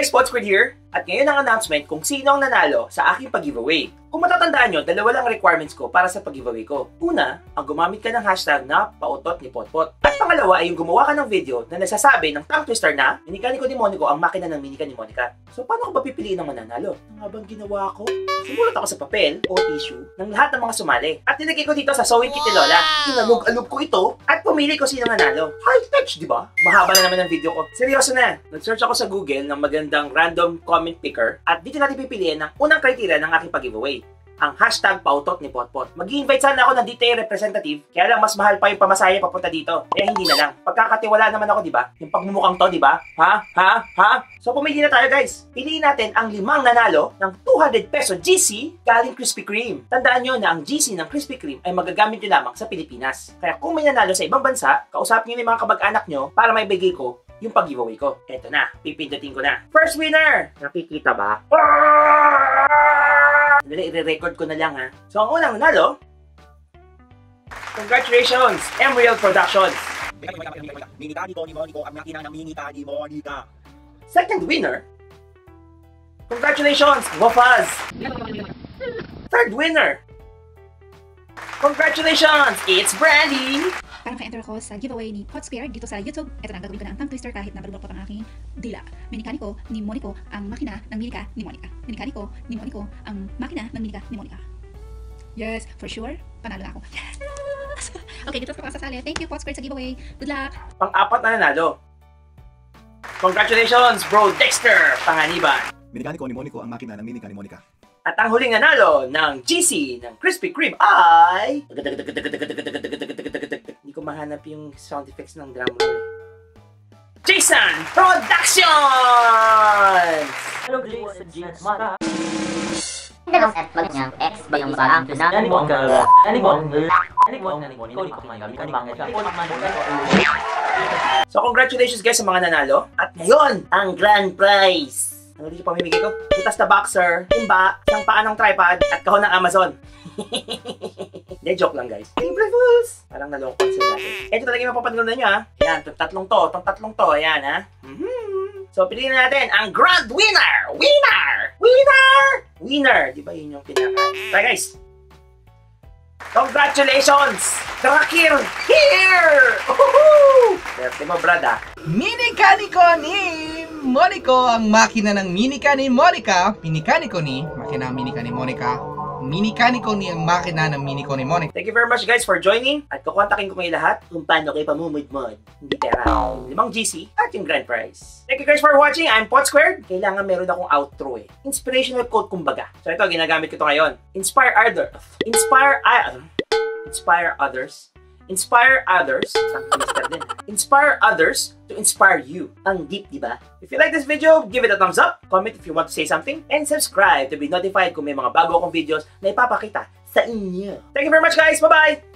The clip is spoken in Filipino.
guys, Podsquid here. At ngayon ang announcement kung sino ang nanalo sa aking pag-giveaway. Kung matatandaan nyo, dalawa lang requirements ko para sa pag-giveaway ko. Una, ang gumamit ka ng hashtag na pautot ni Potpot. At pangalawa ay yung gumawa ka ng video na nagsasabi ng tongue twister na Minikaniko ni Monico ang makina ng minika ni Monica. So paano ko ba pipiliin ng mananalo? Ang habang ginawa ko, sumulat ako sa papel o tissue ng lahat ng mga sumali. At nilagay ko dito sa Sewing Kit ni Lola. Inalog-alog ko ito at pumili ko sino nanalo. High touch, di ba? Mahaba na naman ang video ko. Seryoso na. Nag-search ako sa Google ng magandang random comment picker at dito natin pipiliin ang unang criteria ng aking pag-giveaway. Ang hashtag pautot ni Potpot. Mag-i-invite sana ako ng DTI representative, kaya lang mas mahal pa yung pamasahe papunta dito. Kaya hindi na lang. Pagkakatiwala naman ako, di ba? Yung pagmumukhang to, di ba? Ha? So pumili na tayo, guys. Piliin natin ang 5 nanalo ng 200 peso GC galing Krispy Kreme. Tandaan nyo na ang GC ng Krispy Kreme ay magagamit nyo lamang sa Pilipinas. Kaya kung may nanalo sa ibang bansa, kausapin nyo yung mga kamag-anak nyo para may bigay ko yung pag-giveaway ko. Eto na, pipindutin ko na. First winner! Nakikita ba? I-record ko na lang ha. So ang unang nanalo, congratulations, Emerald Productions. Second winner, congratulations, Wafaz. Third winner, congratulations, it's Brandy. Para maka-enter ako sa giveaway ni Podsquid dito sa YouTube, eto na, gagawin ko na ang tongue twister kahit nabalubok pa ang aking dila. Minikaniko ni Monico ang makina ng minika ni Monica. Minikaniko ni Monico ang makina ng minika ni Monica. Yes, for sure, panalo na ako. Yes! Okay, dito pa sasali. Thank you, Podsquid, sa giveaway. Good luck! Pang-apat na nanalo. Congratulations, Bro Dexter, Panganiban. Minikaniko ni Monico ang makina ng minika ni Monica. At ang huling nanalo ng GC ng Krispy Kreme ay... Hindi ko mahanap yung sound effects ng drum roll. Jason Productions! Hello, Jason Jeans Mara. Dalos at pag niyang ex ba yung baang Nani mo ang gala? Nani mo ang ikaw ni So congratulations guys sa mga nanalo. At ngayon, ang grand prize. Ano dito pamimigay ko? Butas na boxer, timba, isang paa ng tripod, at kahon ng Amazon. Hindi, joke lang guys. Simple fools! Parang nalungkot sila natin. Ito talaga yung mapapanood nyo ha. Ayan, itong tatlong to. Ayan ha. So, piliin natin ang grand winner! Winner! Di ba yun yung pinaka? Try guys! Congratulations! Drakir here! Swerte mo, brada. Minikaniko ni Monico ang makina ng minika ni Monica. Minikaniko ni makina ng minika ni Monica. Minikaniko ni ang makina ng miniko ni Monica. Thank you very much guys for joining. At kukontakin ko kayo lahat kung paano kayo pamumudmod. Hindi pera. Yung 5 GC at yung grand prize. Thank you guys for watching. I'm Podsquid. Kailangan meron akong outro eh. Inspirational quote kumbaga. So ito, ginagamit ko ito ngayon. Inspire others. Inspire others to inspire you. Ang deep, di ba? If you like this video, give it a thumbs up, comment if you want to say something, and subscribe to be notified kung may mga bago akong videos na ipapakita sa inyo. Thank you very much guys! Bye-bye!